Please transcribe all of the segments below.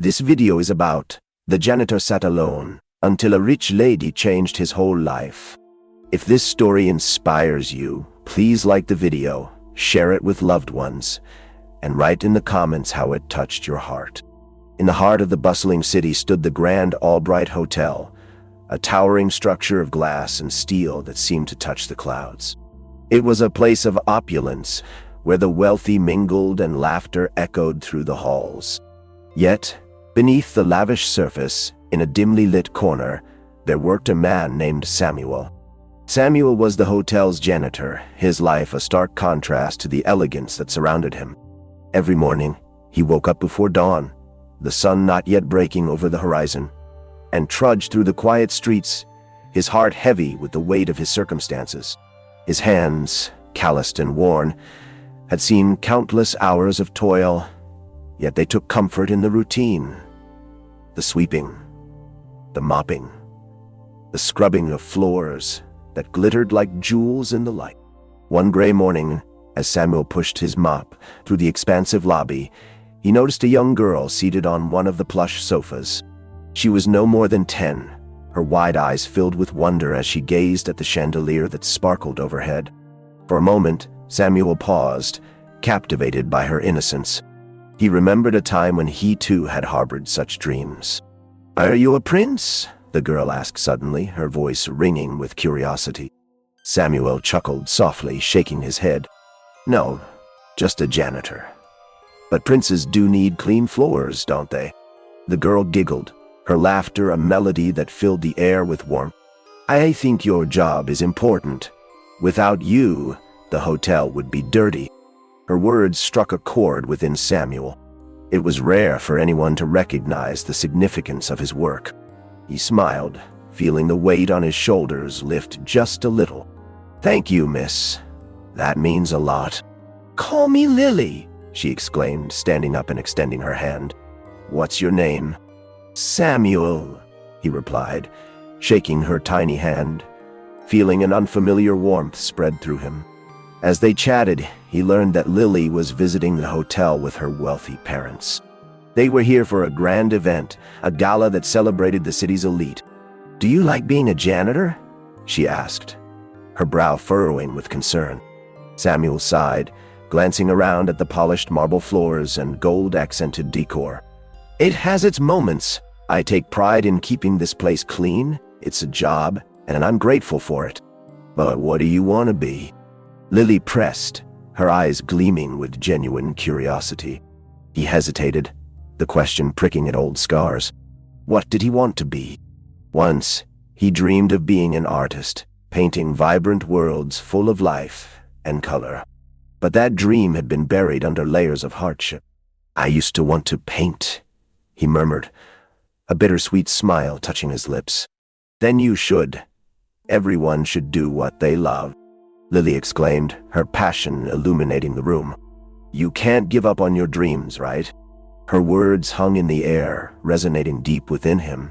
This video is about the janitor sat alone until a rich lady changed his whole life. If this story inspires you, please like the video, share it with loved ones, and write in the comments how it touched your heart. In the heart of the bustling city stood the Grand Albright Hotel, a towering structure of glass and steel that seemed to touch the clouds. It was a place of opulence, where the wealthy mingled and laughter echoed through the halls. Yet, beneath the lavish surface, in a dimly lit corner, there worked a man named Samuel. Samuel was the hotel's janitor, his life a stark contrast to the elegance that surrounded him. Every morning, he woke up before dawn, the sun not yet breaking over the horizon, and trudged through the quiet streets, his heart heavy with the weight of his circumstances. His hands, calloused and worn, had seen countless hours of toil, yet they took comfort in the routine. The sweeping, the mopping, the scrubbing of floors that glittered like jewels in the light. One gray morning, as Samuel pushed his mop through the expansive lobby, he noticed a young girl seated on one of the plush sofas. She was no more than 10, her wide eyes filled with wonder as she gazed at the chandelier that sparkled overhead. For a moment, Samuel paused, captivated by her innocence. He remembered a time when he too had harbored such dreams. "Are you a prince?" the girl asked suddenly, her voice ringing with curiosity. Samuel chuckled softly, shaking his head. "No, just a janitor. But princes do need clean floors, don't they?" The girl giggled, her laughter a melody that filled the air with warmth. "I think your job is important. Without you, the hotel would be dirty." Her words struck a chord within Samuel. It was rare for anyone to recognize the significance of his work. He smiled, feeling the weight on his shoulders lift just a little. "Thank you, miss. That means a lot." "Call me Lily," she exclaimed, standing up and extending her hand. "What's your name?" "Samuel," he replied, shaking her tiny hand, feeling an unfamiliar warmth spread through him. As they chatted, he learned that Lily was visiting the hotel with her wealthy parents. They were here for a grand event, a gala that celebrated the city's elite. "Do you like being a janitor?" she asked, her brow furrowing with concern. Samuel sighed, glancing around at the polished marble floors and gold-accented decor. "It has its moments. I take pride in keeping this place clean. It's a job, and I'm grateful for it. But what do you want to be?" Lily pressed, her eyes gleaming with genuine curiosity. He hesitated, the question pricking at old scars. What did he want to be? Once, he dreamed of being an artist, painting vibrant worlds full of life and color. But that dream had been buried under layers of hardship. "I used to want to paint," he murmured, a bittersweet smile touching his lips. "Then you should. Everyone should do what they love," Lily exclaimed, her passion illuminating the room. "You can't give up on your dreams, right?" Her words hung in the air, resonating deep within him.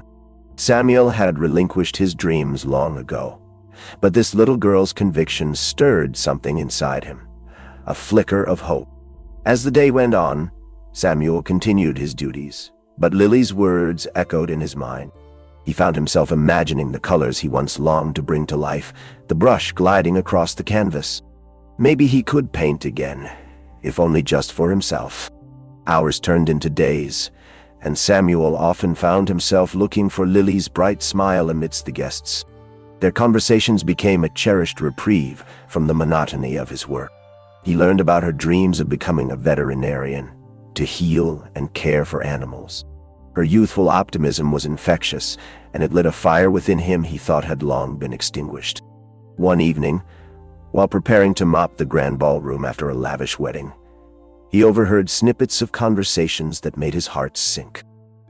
Samuel had relinquished his dreams long ago, but this little girl's conviction stirred something inside him, a flicker of hope. As the day went on, Samuel continued his duties, but Lily's words echoed in his mind. He found himself imagining the colors he once longed to bring to life, the brush gliding across the canvas. Maybe he could paint again, if only just for himself. Hours turned into days, and Samuel often found himself looking for Lily's bright smile amidst the guests. Their conversations became a cherished reprieve from the monotony of his work. He learned about her dreams of becoming a veterinarian, to heal and care for animals. Her youthful optimism was infectious, and it lit a fire within him he thought had long been extinguished. One evening, while preparing to mop the grand ballroom after a lavish wedding, he overheard snippets of conversations that made his heart sink.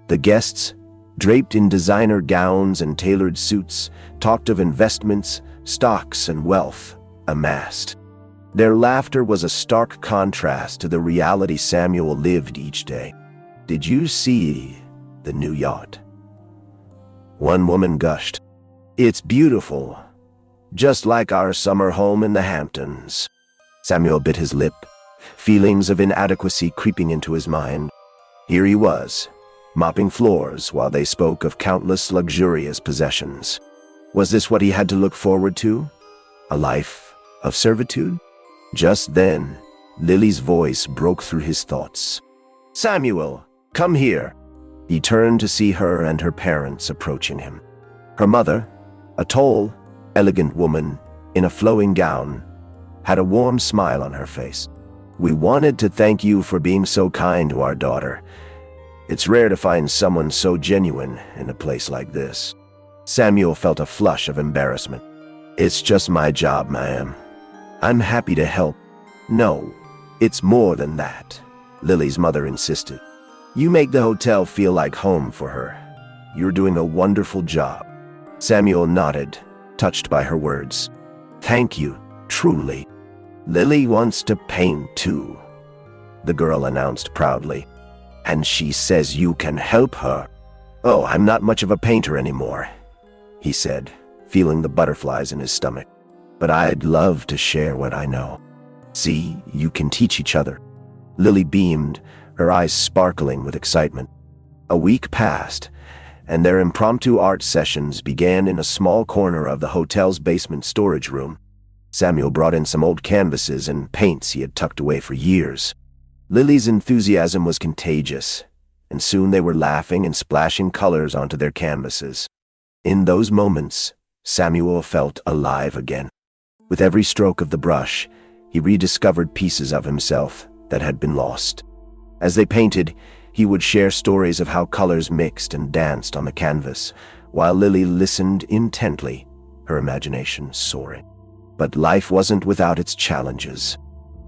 The guests, draped in designer gowns and tailored suits, talked of investments, stocks, and wealth amassed. Their laughter was a stark contrast to the reality Samuel lived each day. "Did you see the new yacht?" One woman gushed. "It's beautiful, just like our summer home in the Hamptons." Samuel bit his lip, feelings of inadequacy creeping into his mind. Here he was, mopping floors while they spoke of countless luxurious possessions. Was this what he had to look forward to? A life of servitude? Just then, Lily's voice broke through his thoughts. "Samuel, come here." He turned to see her and her parents approaching him. Her mother, a tall, elegant woman in a flowing gown, had a warm smile on her face. "We wanted to thank you for being so kind to our daughter. It's rare to find someone so genuine in a place like this." Samuel felt a flush of embarrassment. "It's just my job, ma'am. I'm happy to help." "No, it's more than that," Lily's mother insisted. "You make the hotel feel like home for her. You're doing a wonderful job." Samuel nodded, touched by her words. "Thank you, truly." "Lily wants to paint too," the girl announced proudly. "And she says you can help her." "Oh, I'm not much of a painter anymore," he said, feeling the butterflies in his stomach. "But I'd love to share what I know. See, you can teach each other." Lily beamed, her eyes sparkling with excitement. A week passed, and their impromptu art sessions began in a small corner of the hotel's basement storage room. Samuel brought in some old canvases and paints he had tucked away for years. Lily's enthusiasm was contagious, and soon they were laughing and splashing colors onto their canvases. In those moments, Samuel felt alive again. With every stroke of the brush, he rediscovered pieces of himself that had been lost. As they painted, he would share stories of how colors mixed and danced on the canvas, while Lily listened intently, her imagination soaring. But life wasn't without its challenges.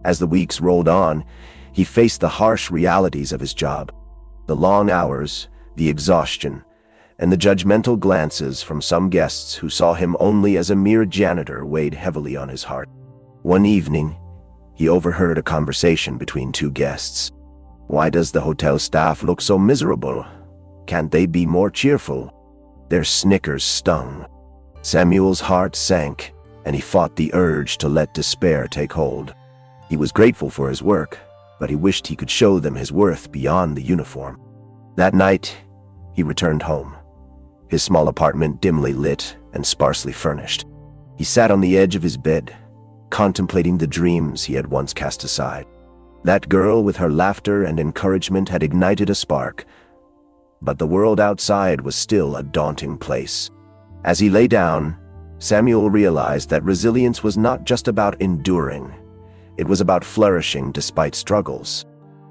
As the weeks rolled on, he faced the harsh realities of his job. The long hours, the exhaustion, and the judgmental glances from some guests who saw him only as a mere janitor weighed heavily on his heart. One evening, he overheard a conversation between two guests. "Why does the hotel staff look so miserable? Can't they be more cheerful?" Their snickers stung. Samuel's heart sank, and he fought the urge to let despair take hold. He was grateful for his work, but he wished he could show them his worth beyond the uniform. That night, he returned home, his small apartment dimly lit and sparsely furnished. He sat on the edge of his bed, contemplating the dreams he had once cast aside. That girl with her laughter and encouragement had ignited a spark, but the world outside was still a daunting place. As he lay down, Samuel realized that resilience was not just about enduring. It was about flourishing despite struggles.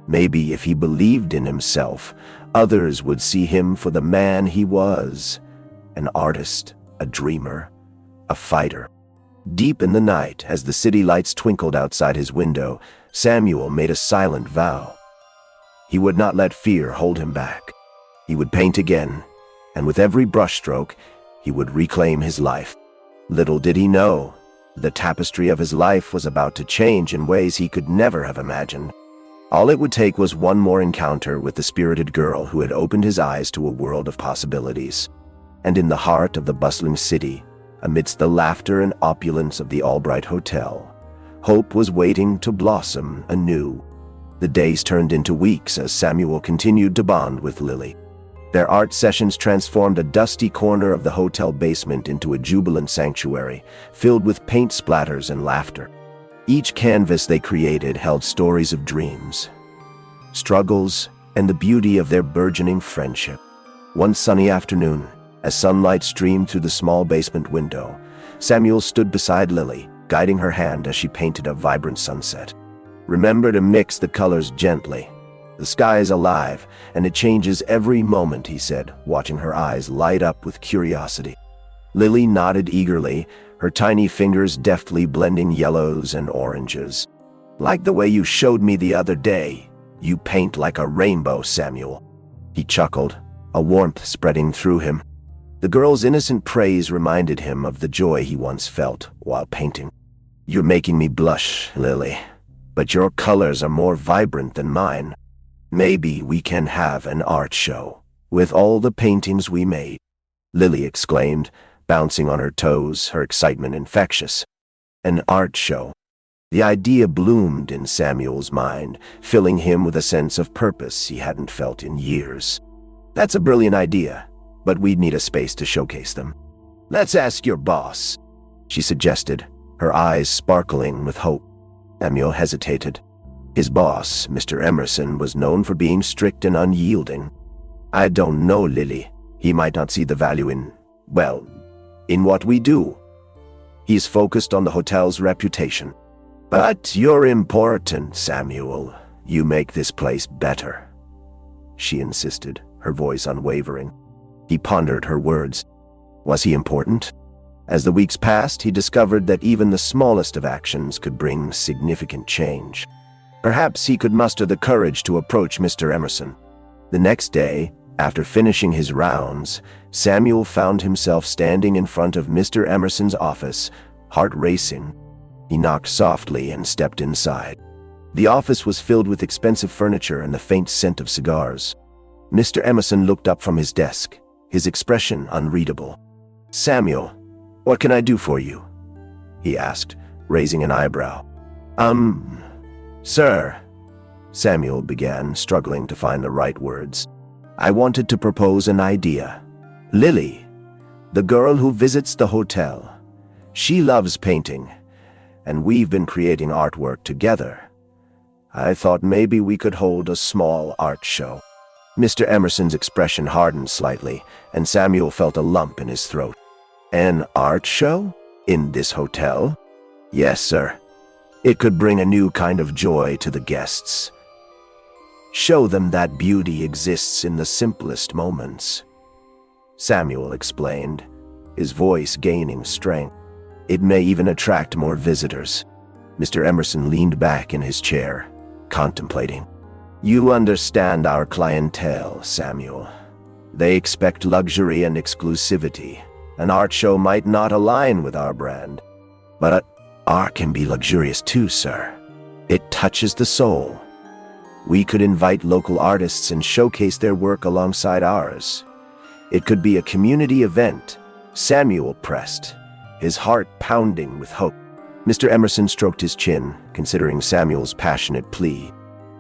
Maybe if he believed in himself, others would see him for the man he was, an artist, a dreamer, a fighter. Deep in the night, as the city lights twinkled outside his window, Samuel made a silent vow. He would not let fear hold him back. He would paint again, and with every brushstroke, he would reclaim his life. Little did he know, the tapestry of his life was about to change in ways he could never have imagined. All it would take was one more encounter with the spirited girl who had opened his eyes to a world of possibilities. And in the heart of the bustling city, amidst the laughter and opulence of the Albright Hotel, hope was waiting to blossom anew. The days turned into weeks as Samuel continued to bond with Lily. Their art sessions transformed a dusty corner of the hotel basement into a jubilant sanctuary, filled with paint splatters and laughter. Each canvas they created held stories of dreams, struggles, and the beauty of their burgeoning friendship. One sunny afternoon, as sunlight streamed through the small basement window, Samuel stood beside Lily, guiding her hand as she painted a vibrant sunset. "Remember to mix the colors gently. The sky is alive, and it changes every moment," he said, watching her eyes light up with curiosity. Lily nodded eagerly, her tiny fingers deftly blending yellows and oranges. "Like the way you showed me the other day. You paint like a rainbow, Samuel." He chuckled, a warmth spreading through him. The girl's innocent praise reminded him of the joy he once felt while painting. "You're making me blush, Lily, but your colors are more vibrant than mine. Maybe we can have an art show with all the paintings we made," Lily exclaimed, bouncing on her toes, her excitement infectious. An art show. The idea bloomed in Samuel's mind, filling him with a sense of purpose he hadn't felt in years. That's a brilliant idea, but we'd need a space to showcase them. Let's ask your boss, she suggested, her eyes sparkling with hope. Samuel hesitated. His boss, Mr. Emerson, was known for being strict and unyielding. I don't know, Lily. He might not see the value in what we do. He's focused on the hotel's reputation. But you're important, Samuel. You make this place better, she insisted, her voice unwavering. He pondered her words. Was he important? As the weeks passed, he discovered that even the smallest of actions could bring significant change. Perhaps he could muster the courage to approach Mr. Emerson. The next day, after finishing his rounds, Samuel found himself standing in front of Mr. Emerson's office, heart racing. He knocked softly and stepped inside. The office was filled with expensive furniture and the faint scent of cigars. Mr. Emerson looked up from his desk, his expression unreadable. "Samuel, what can I do for you?" he asked, raising an eyebrow. Sir," Samuel began, struggling to find the right words. "I wanted to propose an idea. Lily, the girl who visits the hotel, she loves painting, and we've been creating artwork together. I thought maybe we could hold a small art show." Mr. Emerson's expression hardened slightly, and Samuel felt a lump in his throat. "An art show? In this hotel?" "Yes, sir. It could bring a new kind of joy to the guests. Show them that beauty exists in the simplest moments," Samuel explained, his voice gaining strength. "It may even attract more visitors." Mr. Emerson leaned back in his chair, contemplating. "You understand our clientele, Samuel. They expect luxury and exclusivity. An art show might not align with our brand. But art can be luxurious too, sir. It touches the soul. We could invite local artists and showcase their work alongside ours. It could be a community event," Samuel pressed, his heart pounding with hope. Mr. Emerson stroked his chin, considering Samuel's passionate plea.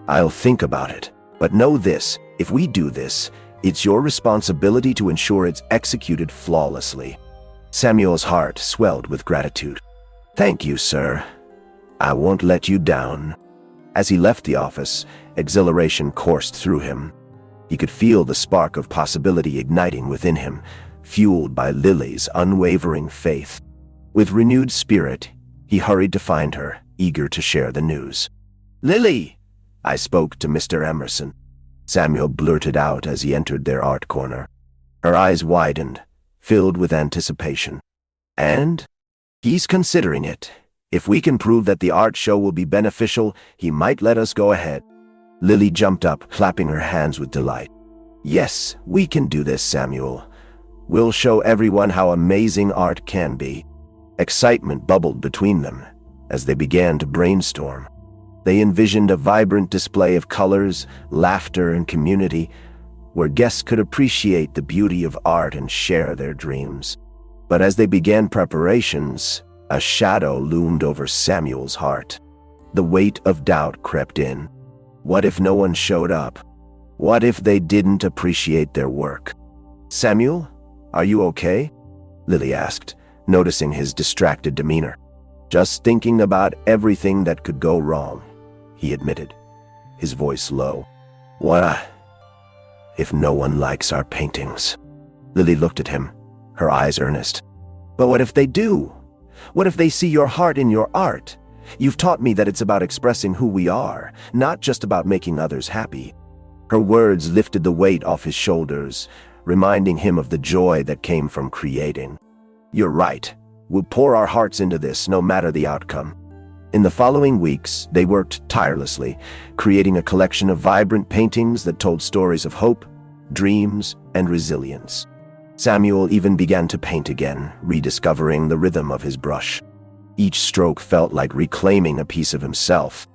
"I'll think about it, but know this, if we do this, it's your responsibility to ensure it's executed flawlessly." Samuel's heart swelled with gratitude. "Thank you, sir. I won't let you down." As he left the office, exhilaration coursed through him. He could feel the spark of possibility igniting within him, fueled by Lily's unwavering faith. With renewed spirit, he hurried to find her, eager to share the news. "Lily, I spoke to Mr. Emerson," Samuel blurted out as he entered their art corner. Her eyes widened, filled with anticipation. "And? He's considering it. If we can prove that the art show will be beneficial, he might let us go ahead." Lily jumped up, clapping her hands with delight. "Yes, we can do this, Samuel. We'll show everyone how amazing art can be." Excitement bubbled between them as they began to brainstorm. They envisioned a vibrant display of colors, laughter, and community, where guests could appreciate the beauty of art and share their dreams. But as they began preparations, a shadow loomed over Samuel's heart. The weight of doubt crept in. What if no one showed up? What if they didn't appreciate their work? "Samuel, are you okay?" Lily asked, noticing his distracted demeanor. "Just thinking about everything that could go wrong," he admitted, his voice low. "What if no one likes our paintings?" Lily looked at him, her eyes earnest. "But what if they do? What if they see your heart in your art? You've taught me that it's about expressing who we are, not just about making others happy." Her words lifted the weight off his shoulders, reminding him of the joy that came from creating. "You're right. We'll pour our hearts into this, no matter the outcome." In the following weeks, they worked tirelessly, creating a collection of vibrant paintings that told stories of hope, dreams, and resilience. Samuel even began to paint again, rediscovering the rhythm of his brush. Each stroke felt like reclaiming a piece of himself.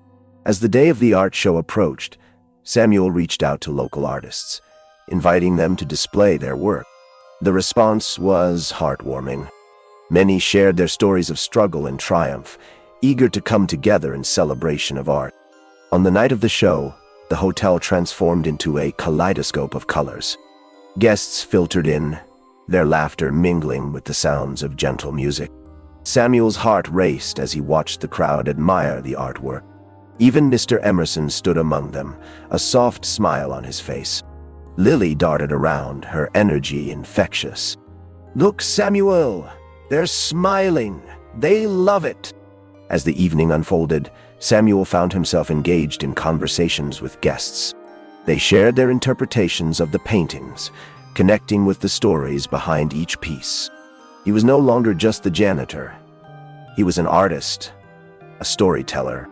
As the day of the art show approached, Samuel reached out to local artists, inviting them to display their work. The response was heartwarming. Many shared their stories of struggle and triumph, eager to come together in celebration of art. On the night of the show, the hotel transformed into a kaleidoscope of colors. Guests filtered in, their laughter mingling with the sounds of gentle music. Samuel's heart raced as he watched the crowd admire the artwork. Even Mr. Emerson stood among them, a soft smile on his face. Lily darted around, her energy infectious. "Look, Samuel! They're smiling! They love it!" As the evening unfolded, Samuel found himself engaged in conversations with guests. They shared their interpretations of the paintings, connecting with the stories behind each piece. He was no longer just the janitor. He was an artist, a storyteller.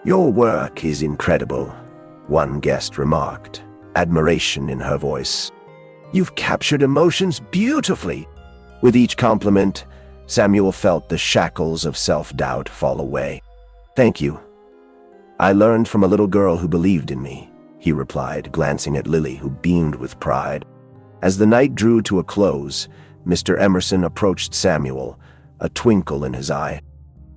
"Your work is incredible," one guest remarked, admiration in her voice. "You've captured emotions beautifully." With each compliment, Samuel felt the shackles of self-doubt fall away. "Thank you. I learned from a little girl who believed in me," he replied, glancing at Lily, who beamed with pride. As the night drew to a close, Mr. Emerson approached Samuel, a twinkle in his eye.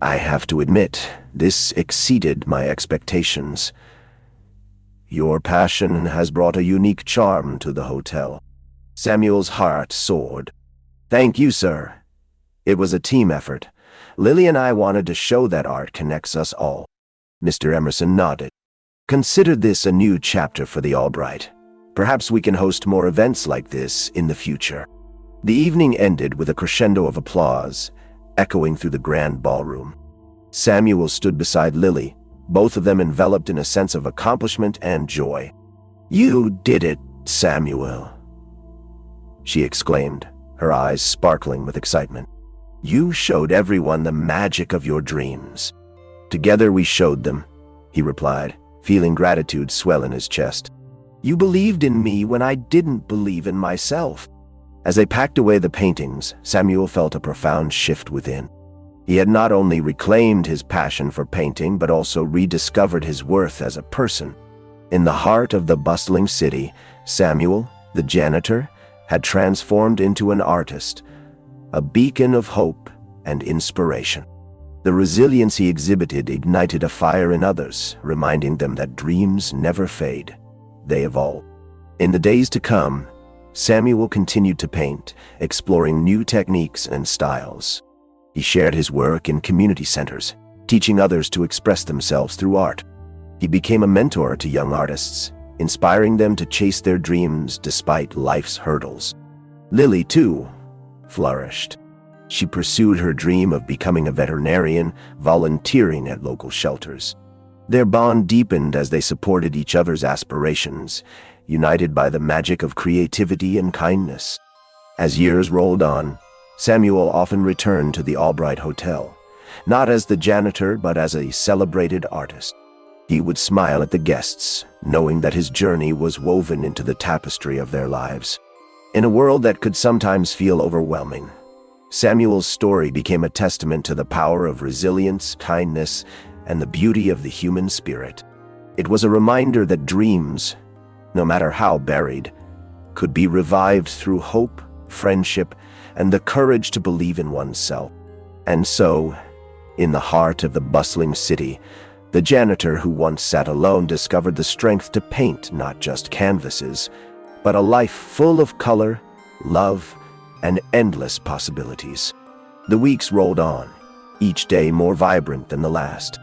"I have to admit, this exceeded my expectations. Your passion has brought a unique charm to the hotel." Samuel's heart soared. "Thank you, sir. It was a team effort. Lily and I wanted to show that art connects us all." Mr. Emerson nodded. "Consider this a new chapter for the Albright. Perhaps we can host more events like this in the future." The evening ended with a crescendo of applause, echoing through the grand ballroom. Samuel stood beside Lily, both of them enveloped in a sense of accomplishment and joy. "You did it, Samuel," she exclaimed, her eyes sparkling with excitement. "You showed everyone the magic of your dreams." "Together we showed them," he replied, feeling gratitude swell in his chest. "You believed in me when I didn't believe in myself." As they packed away the paintings, Samuel felt a profound shift within. He had not only reclaimed his passion for painting, but also rediscovered his worth as a person. In the heart of the bustling city, Samuel, the janitor, had transformed into an artist, a beacon of hope and inspiration. The resilience he exhibited ignited a fire in others, reminding them that dreams never fade. They evolve. In the days to come, Samuel continued to paint, exploring new techniques and styles. He shared his work in community centers, teaching others to express themselves through art. He became a mentor to young artists, inspiring them to chase their dreams despite life's hurdles. Lily, too, flourished. She pursued her dream of becoming a veterinarian, volunteering at local shelters. Their bond deepened as they supported each other's aspirations, united by the magic of creativity and kindness. As years rolled on, Samuel often returned to the Albright Hotel, not as the janitor but as a celebrated artist. He would smile at the guests, knowing that his journey was woven into the tapestry of their lives. In a world that could sometimes feel overwhelming, Samuel's story became a testament to the power of resilience, kindness, and the beauty of the human spirit. It was a reminder that dreams, no matter how buried, could be revived through hope, friendship, and the courage to believe in oneself. And so, in the heart of the bustling city, the janitor who once sat alone discovered the strength to paint not just canvases, but a life full of color, love, and endless possibilities. The weeks rolled on, each day more vibrant than the last.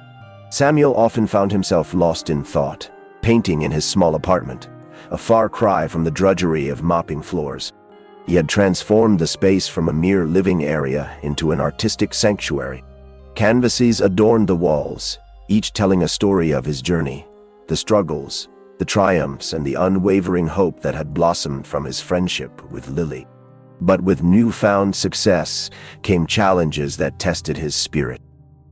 Samuel often found himself lost in thought, painting in his small apartment, a far cry from the drudgery of mopping floors. He had transformed the space from a mere living area into an artistic sanctuary. Canvases adorned the walls, each telling a story of his journey, the struggles, the triumphs, and the unwavering hope that had blossomed from his friendship with Lily. But with newfound success came challenges that tested his spirit.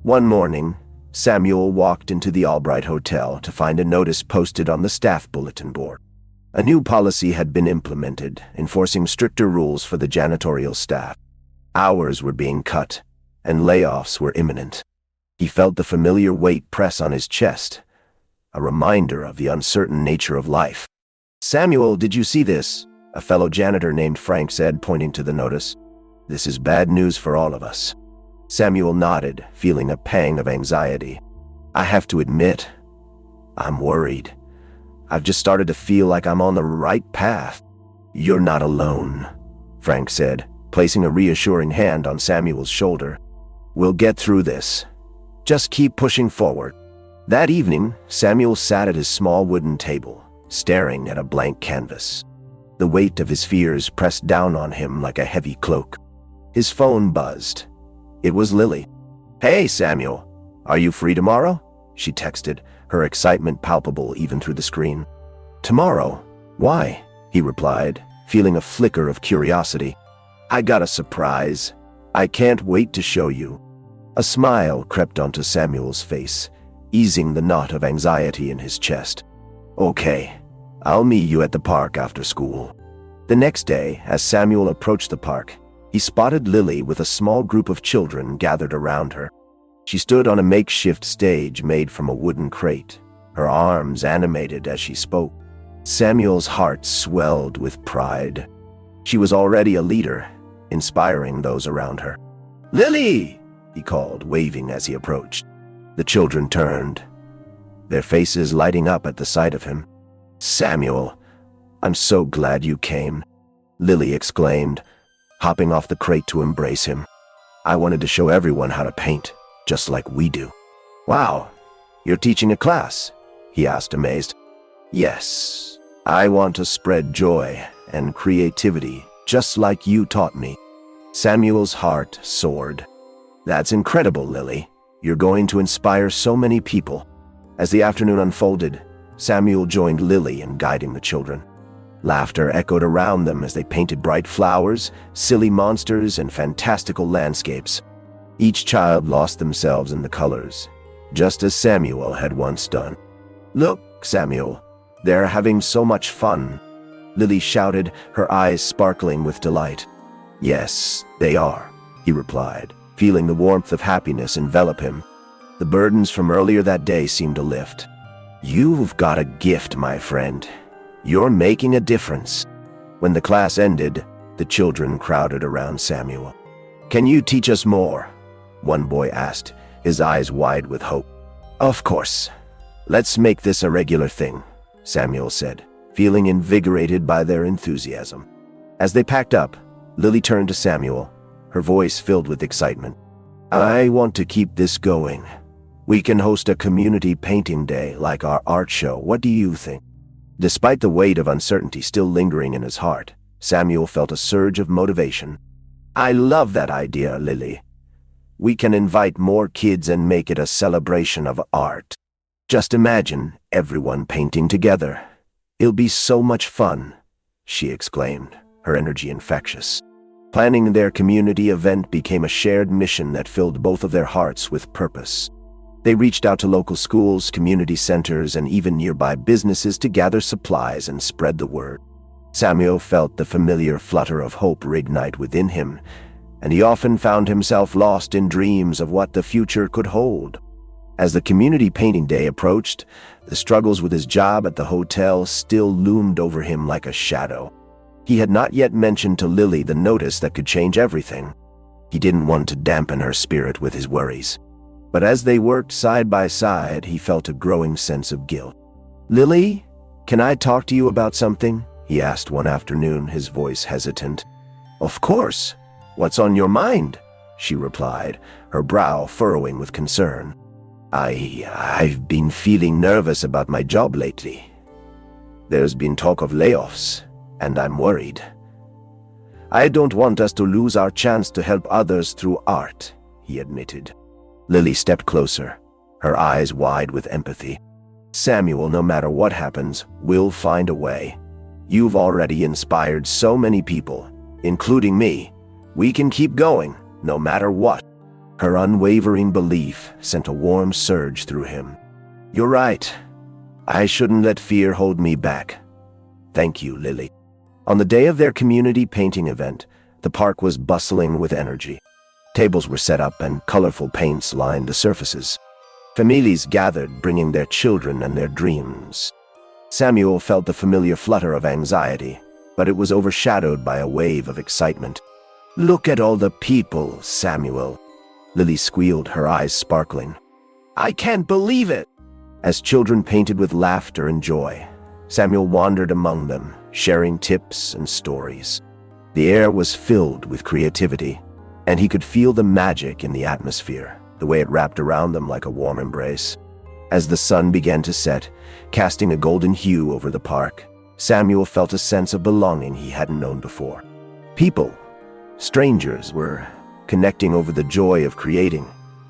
One morning, Samuel walked into the Albright Hotel to find a notice posted on the staff bulletin board. A new policy had been implemented, enforcing stricter rules for the janitorial staff. Hours were being cut, and layoffs were imminent. He felt the familiar weight press on his chest, a reminder of the uncertain nature of life. "Samuel, did you see this?" a fellow janitor named Frank said, pointing to the notice. "This is bad news for all of us." Samuel nodded, feeling a pang of anxiety. "I have to admit, I'm worried. I've just started to feel like I'm on the right path." "You're not alone," Frank said, placing a reassuring hand on Samuel's shoulder. "We'll get through this. Just keep pushing forward." That evening, Samuel sat at his small wooden table, staring at a blank canvas. The weight of his fears pressed down on him like a heavy cloak. His phone buzzed. It was Lily. "Hey, Samuel, are you free tomorrow?" she texted, her excitement palpable even through the screen. "Tomorrow? Why?" he replied, feeling a flicker of curiosity. "I got a surprise. I can't wait to show you." A smile crept onto Samuel's face, easing the knot of anxiety in his chest. "Okay, I'll meet you at the park after school." The next day, as Samuel approached the park, he spotted Lily with a small group of children gathered around her. She stood on a makeshift stage made from a wooden crate, her arms animated as she spoke. Samuel's heart swelled with pride. She was already a leader, inspiring those around her. "Lily!" he called, waving as he approached. The children turned, their faces lighting up at the sight of him. "Samuel, I'm so glad you came," Lily exclaimed, hopping off the crate to embrace him. "I wanted to show everyone how to paint, just like we do." "Wow, you're teaching a class?" he asked, amazed. "Yes, I want to spread joy and creativity, just like you taught me." Samuel's heart soared. "That's incredible, Lily. You're going to inspire so many people." As the afternoon unfolded, Samuel joined Lily in guiding the children. Laughter echoed around them as they painted bright flowers, silly monsters, and fantastical landscapes. Each child lost themselves in the colors, just as Samuel had once done. "Look, Samuel, they're having so much fun," Lily shouted, her eyes sparkling with delight. "Yes, they are," he replied, feeling the warmth of happiness envelop him. The burdens from earlier that day seemed to lift. "You've got a gift, my friend. You're making a difference." When the class ended, the children crowded around Samuel. "Can you teach us more?" one boy asked, his eyes wide with hope. "Of course. Let's make this a regular thing," Samuel said, feeling invigorated by their enthusiasm. As they packed up, Lily turned to Samuel, her voice filled with excitement. "I want to keep this going. We can host a community painting day like our art show. What do you think?" Despite the weight of uncertainty still lingering in his heart, Samuel felt a surge of motivation. "I love that idea, Lily. We can invite more kids and make it a celebration of art. Just imagine everyone painting together. It'll be so much fun," she exclaimed, her energy infectious. Planning their community event became a shared mission that filled both of their hearts with purpose. They reached out to local schools, community centers, and even nearby businesses to gather supplies and spread the word. Samuel felt the familiar flutter of hope reignite within him, and he often found himself lost in dreams of what the future could hold. As the community painting day approached, the struggles with his job at the hotel still loomed over him like a shadow. He had not yet mentioned to Lily the notice that could change everything. He didn't want to dampen her spirit with his worries. But as they worked side by side, he felt a growing sense of guilt. "Lily, can I talk to you about something?" he asked one afternoon, his voice hesitant. "Of course. What's on your mind?" she replied, her brow furrowing with concern. I've been feeling nervous about my job lately. There's been talk of layoffs, and I'm worried. I don't want us to lose our chance to help others through art," he admitted. Lily stepped closer, her eyes wide with empathy. "Samuel, no matter what happens, we'll find a way. You've already inspired so many people, including me. We can keep going, no matter what." Her unwavering belief sent a warm surge through him. "You're right. I shouldn't let fear hold me back. Thank you, Lily." On the day of their community painting event, the park was bustling with energy. Tables were set up and colorful paints lined the surfaces. Families gathered, bringing their children and their dreams. Samuel felt the familiar flutter of anxiety, but it was overshadowed by a wave of excitement. "Look at all the people, Samuel," Lily squealed, her eyes sparkling. "I can't believe it!" As children painted with laughter and joy, Samuel wandered among them, sharing tips and stories. The air was filled with creativity, and he could feel the magic in the atmosphere, the way it wrapped around them like a warm embrace. As the sun began to set, casting a golden hue over the park, Samuel felt a sense of belonging he hadn't known before. People, strangers, were connecting over the joy of creating,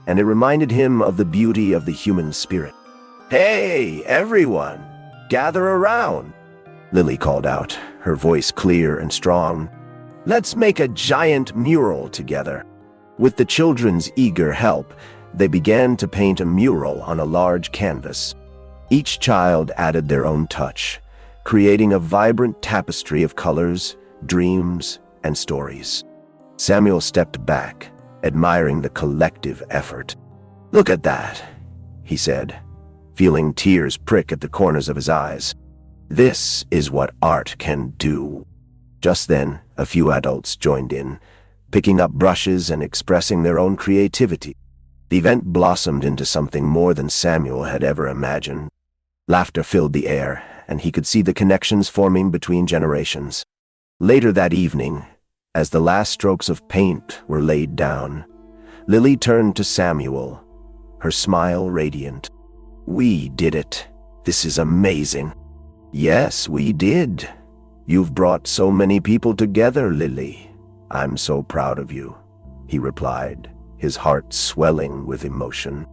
and it reminded him of the beauty of the human spirit. "Hey, everyone, gather around," Lily called out, her voice clear and strong. "Let's make a giant mural together." With the children's eager help, they began to paint a mural on a large canvas. Each child added their own touch, creating a vibrant tapestry of colors, dreams, and stories. Samuel stepped back, admiring the collective effort. "Look at that," he said, feeling tears prick at the corners of his eyes. "This is what art can do." Just then, a few adults joined in, picking up brushes and expressing their own creativity. The event blossomed into something more than Samuel had ever imagined. Laughter filled the air, and he could see the connections forming between generations. Later that evening, as the last strokes of paint were laid down, Lily turned to Samuel, her smile radiant. "We did it. This is amazing." "Yes, we did. You've brought so many people together, Lily. I'm so proud of you," he replied, his heart swelling with emotion.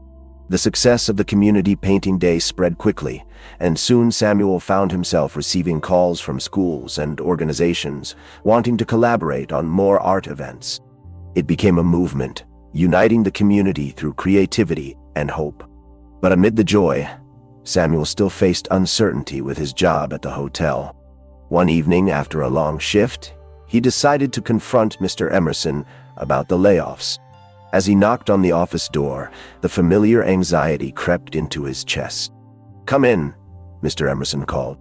The success of the community painting day spread quickly, and soon Samuel found himself receiving calls from schools and organizations wanting to collaborate on more art events. It became a movement, uniting the community through creativity and hope. But amid the joy, Samuel still faced uncertainty with his job at the hotel. One evening after a long shift, he decided to confront Mr. Emerson about the layoffs. As he knocked on the office door, the familiar anxiety crept into his chest. "Come in," Mr. Emerson called.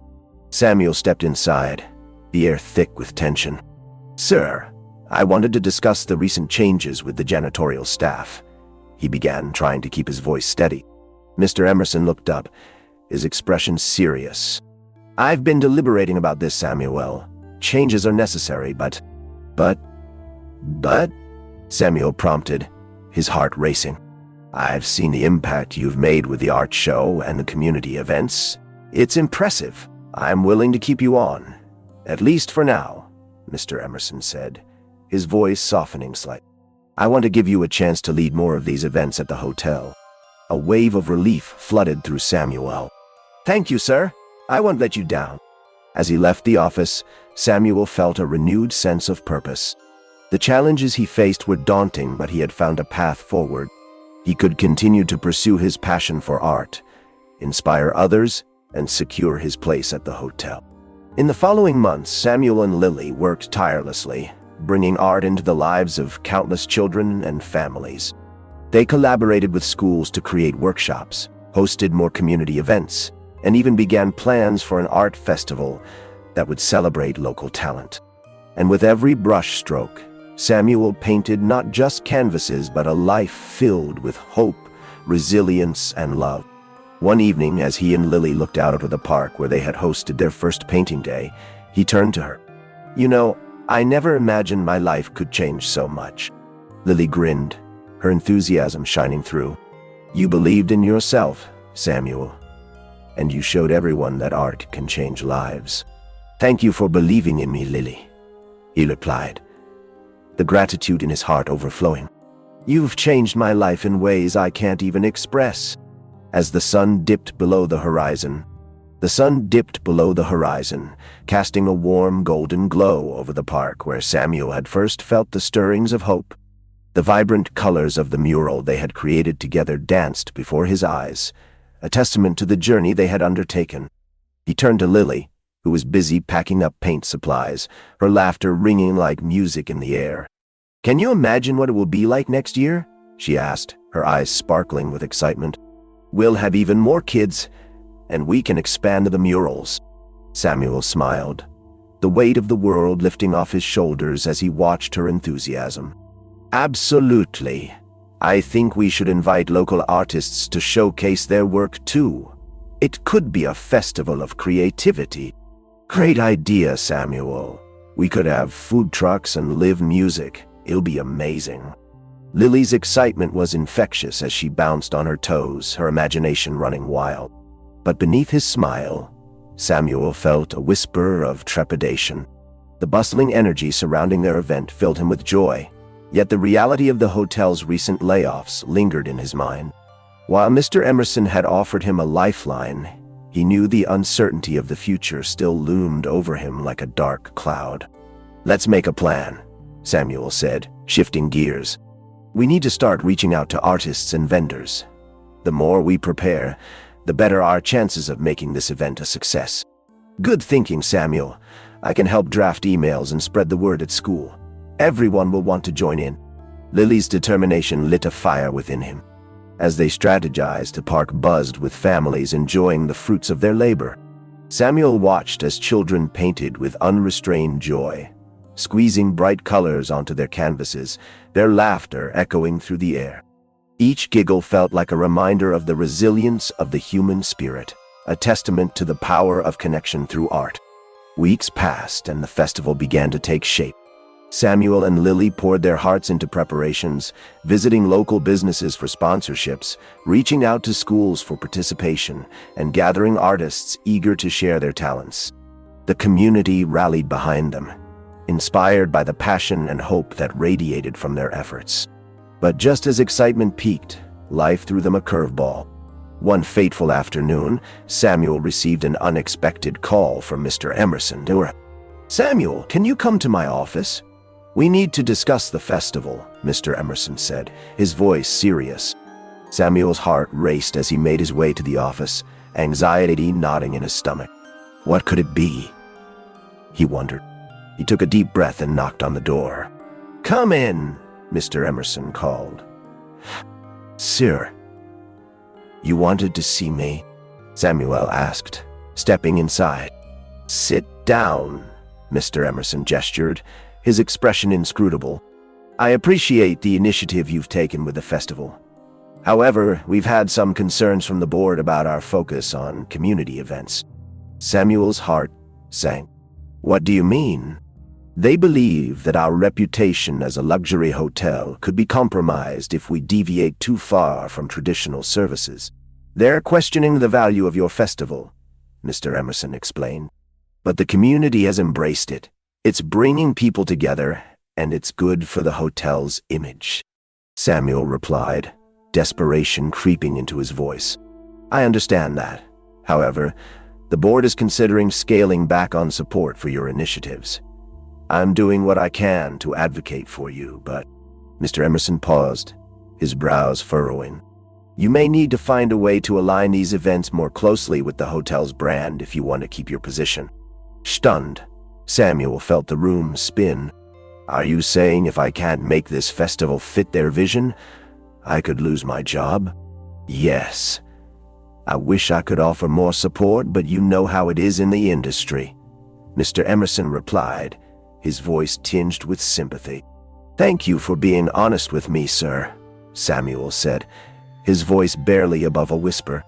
Samuel stepped inside, the air thick with tension. "Sir, I wanted to discuss the recent changes with the janitorial staff," he began, trying to keep his voice steady. Mr. Emerson looked up, his expression serious. "I've been deliberating about this, Samuel. Changes are necessary, but, Samuel prompted, his heart racing. "I've seen the impact you've made with the art show and the community events. It's impressive. I'm willing to keep you on, at least for now," Mr. Emerson said, his voice softening slightly. "I want to give you a chance to lead more of these events at the hotel." A wave of relief flooded through Samuel. "Thank you, sir. I won't let you down." As he left the office, Samuel felt a renewed sense of purpose. The challenges he faced were daunting, but he had found a path forward. He could continue to pursue his passion for art, inspire others, and secure his place at the hotel. In the following months, Samuel and Lily worked tirelessly, bringing art into the lives of countless children and families. They collaborated with schools to create workshops, hosted more community events, and even began plans for an art festival that would celebrate local talent. And with every brush stroke, Samuel painted not just canvases but a life filled with hope, resilience, and love. One evening, as he and Lily looked out over the park where they had hosted their first painting day, he turned to her. "You know, I never imagined my life could change so much." Lily grinned, her enthusiasm shining through. "You believed in yourself, Samuel, and you showed everyone that art can change lives." "Thank you for believing in me, Lily," he replied, the gratitude in his heart overflowing. "You've changed my life in ways I can't even express." As the sun dipped below the horizon, casting a warm golden glow over the park where Samuel had first felt the stirrings of hope. The vibrant colors of the mural they had created together danced before his eyes, a testament to the journey they had undertaken. He turned to Lily, who was busy packing up paint supplies, her laughter ringing like music in the air. "Can you imagine what it will be like next year?" she asked, her eyes sparkling with excitement. "We'll have even more kids, and we can expand the murals." Samuel smiled, the weight of the world lifting off his shoulders as he watched her enthusiasm. "Absolutely. I think we should invite local artists to showcase their work too. It could be a festival of creativity." Great idea, Samuel. We could have food trucks and live music. It'll be amazing. Lily's excitement was infectious as she bounced on her toes, her imagination running wild. But beneath his smile, Samuel felt a whisper of trepidation. The bustling energy surrounding their event filled him with joy, yet the reality of the hotel's recent layoffs lingered in his mind. While Mr. Emerson had offered him a lifeline, he knew the uncertainty of the future still loomed over him like a dark cloud. "Let's make a plan," Samuel said, shifting gears. "We need to start reaching out to artists and vendors. The more we prepare, the better our chances of making this event a success." "Good thinking, Samuel. I can help draft emails and spread the word at school. Everyone will want to join in." Lily's determination lit a fire within him. As they strategized, the park buzzed with families enjoying the fruits of their labor. Samuel watched as children painted with unrestrained joy, squeezing bright colors onto their canvases, their laughter echoing through the air. Each giggle felt like a reminder of the resilience of the human spirit, a testament to the power of connection through art. Weeks passed and the festival began to take shape. Samuel and Lily poured their hearts into preparations, visiting local businesses for sponsorships, reaching out to schools for participation, and gathering artists eager to share their talents. The community rallied behind them, inspired by the passion and hope that radiated from their efforts. But just as excitement peaked, life threw them a curveball. One fateful afternoon, Samuel received an unexpected call from Mr. Emerson. "Samuel, can you come to my office? We need to discuss the festival," Mr. Emerson said, his voice serious. Samuel's heart raced as he made his way to the office, anxiety knotting in his stomach. What could it be? He wondered. He took a deep breath and knocked on the door. "Come in," Mr. Emerson called. "Sir, you wanted to see me?" Samuel asked, stepping inside. "Sit down," Mr. Emerson gestured, his expression inscrutable. "I appreciate the initiative you've taken with the festival. However, we've had some concerns from the board about our focus on community events." Samuel's heart sank. "What do you mean?" "They believe that our reputation as a luxury hotel could be compromised if we deviate too far from traditional services. They're questioning the value of your festival," Mr. Emerson explained. "But the community has embraced it. It's bringing people together, and it's good for the hotel's image." Samuel replied, desperation creeping into his voice. "I understand that. However, the board is considering scaling back on support for your initiatives. I'm doing what I can to advocate for you, but..." Mr. Emerson paused, his brows furrowing. "You may need to find a way to align these events more closely with the hotel's brand if you want to keep your position." Stunned, Samuel felt the room spin. "Are you saying if I can't make this festival fit their vision, I could lose my job?" "Yes. I wish I could offer more support, but you know how it is in the industry," Mr. Emerson replied, his voice tinged with sympathy. "Thank you for being honest with me, sir," Samuel said, his voice barely above a whisper.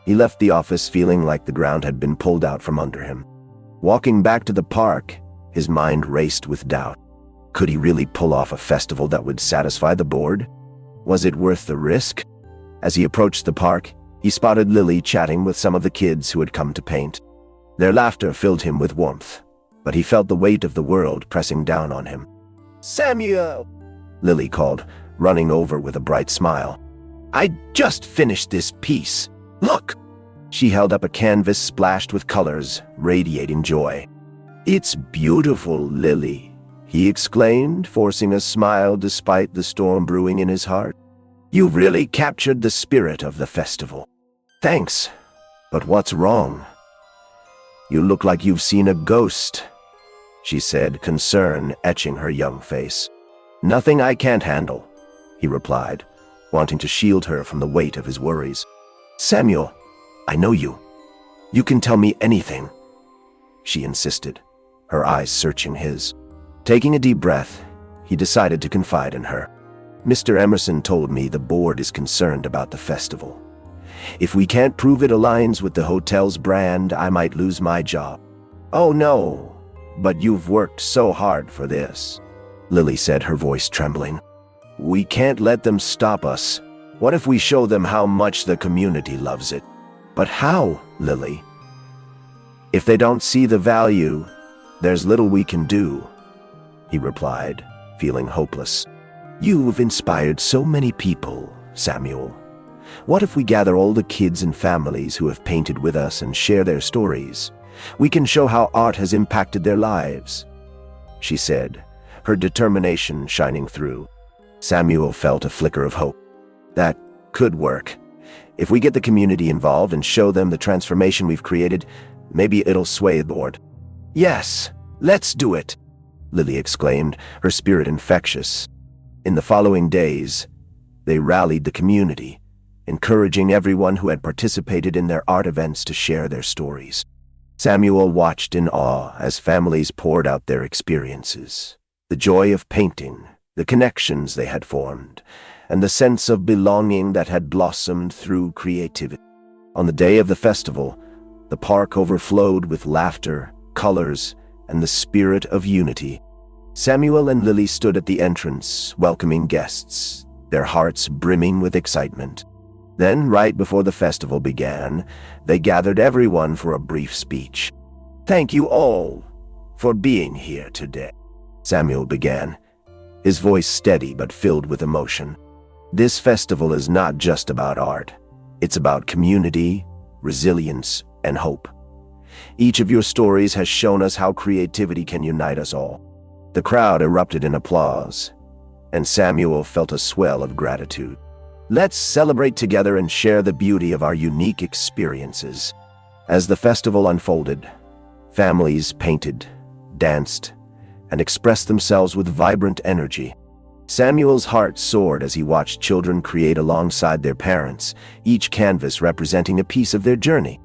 He left the office feeling like the ground had been pulled out from under him. Walking back to the park, his mind raced with doubt. Could he really pull off a festival that would satisfy the board? Was it worth the risk? As he approached the park, he spotted Lily chatting with some of the kids who had come to paint. Their laughter filled him with warmth, but he felt the weight of the world pressing down on him. "Samuel!" Lily called, running over with a bright smile. "I just finished this piece. Look!" She held up a canvas splashed with colors, radiating joy. "It's beautiful, Lily," he exclaimed, forcing a smile despite the storm brewing in his heart. "You really captured the spirit of the festival." "Thanks, but what's wrong?" "You look like you've seen a ghost," she said, concern etching her young face. "Nothing I can't handle," he replied, wanting to shield her from the weight of his worries. "Samuel, I know you. You can tell me anything," she insisted, her eyes searching his. Taking a deep breath, he decided to confide in her. "Mr. Emerson told me the board is concerned about the festival. If we can't prove it aligns with the hotel's brand, I might lose my job." "Oh no, but you've worked so hard for this," Lily said, her voice trembling. "We can't let them stop us. What if we show them how much the community loves it?" "But how, Lily?" "If they don't see the value, there's little we can do," he replied, feeling hopeless. "You've inspired so many people, Samuel. What if we gather all the kids and families who have painted with us and share their stories? We can show how art has impacted their lives," she said, her determination shining through. Samuel felt a flicker of hope. That could work. If we get the community involved and show them the transformation we've created, maybe it'll sway the board. "Yes, let's do it," Lily exclaimed, her spirit infectious. In the following days, they rallied the community, encouraging everyone who had participated in their art events to share their stories. Samuel watched in awe as families poured out their experiences, the joy of painting, the connections they had formed, and the sense of belonging that had blossomed through creativity. On the day of the festival, the park overflowed with laughter, colors, and the spirit of unity. Samuel and Lily stood at the entrance, welcoming guests, their hearts brimming with excitement. Then, right before the festival began, they gathered everyone for a brief speech. "Thank you all for being here today," Samuel began, his voice steady but filled with emotion. "This festival is not just about art. It's about community, resilience, and hope. Each of your stories has shown us how creativity can unite us all." The crowd erupted in applause, and Samuel felt a swell of gratitude. "Let's celebrate together and share the beauty of our unique experiences." As the festival unfolded, families painted, danced, and expressed themselves with vibrant energy. Samuel's heart soared as he watched children create alongside their parents, each canvas representing a piece of their journey.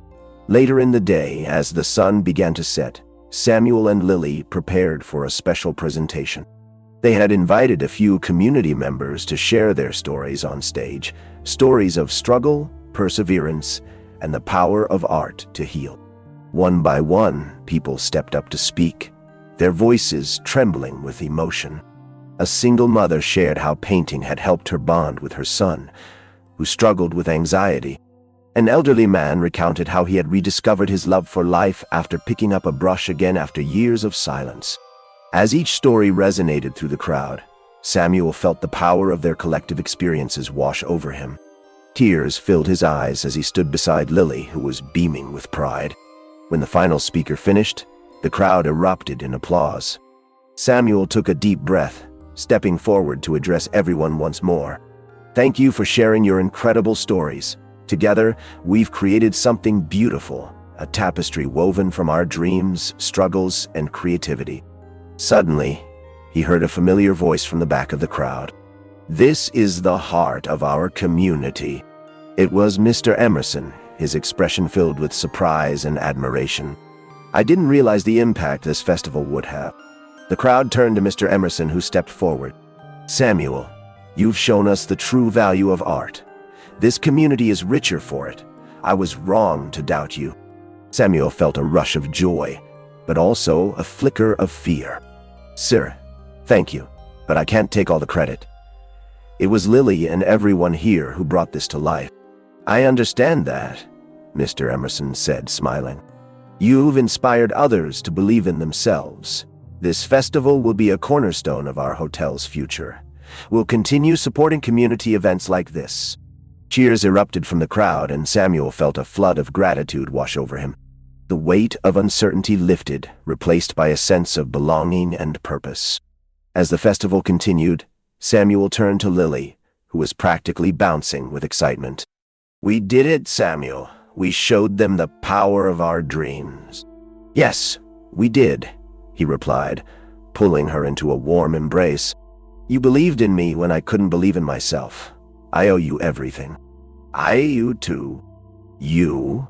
Later in the day, as the sun began to set, Samuel and Lily prepared for a special presentation. They had invited a few community members to share their stories on stage, stories of struggle, perseverance, and the power of art to heal. One by one, people stepped up to speak, their voices trembling with emotion. A single mother shared how painting had helped her bond with her son, who struggled with anxiety. An elderly man recounted how he had rediscovered his love for life after picking up a brush again after years of silence. As each story resonated through the crowd, Samuel felt the power of their collective experiences wash over him. Tears filled his eyes as he stood beside Lily, who was beaming with pride. When the final speaker finished, the crowd erupted in applause. Samuel took a deep breath, stepping forward to address everyone once more. "Thank you for sharing your incredible stories. Together, we've created something beautiful, a tapestry woven from our dreams, struggles, and creativity." Suddenly, he heard a familiar voice from the back of the crowd. "This is the heart of our community." It was Mr. Emerson, his expression filled with surprise and admiration. "I didn't realize the impact this festival would have." The crowd turned to Mr. Emerson, who stepped forward. "Samuel, you've shown us the true value of art. This community is richer for it. I was wrong to doubt you." Samuel felt a rush of joy, but also a flicker of fear. "Sir, thank you, but I can't take all the credit. It was Lily and everyone here who brought this to life." "I understand that," Mr. Emerson said, smiling. "You've inspired others to believe in themselves. This festival will be a cornerstone of our hotel's future. We'll continue supporting community events like this." Cheers erupted from the crowd, and Samuel felt a flood of gratitude wash over him. The weight of uncertainty lifted, replaced by a sense of belonging and purpose. As the festival continued, Samuel turned to Lily, who was practically bouncing with excitement. "We did it, Samuel. We showed them the power of our dreams." "Yes, we did," he replied, pulling her into a warm embrace. "You believed in me when I couldn't believe in myself. I owe you everything." "I you too." "You?"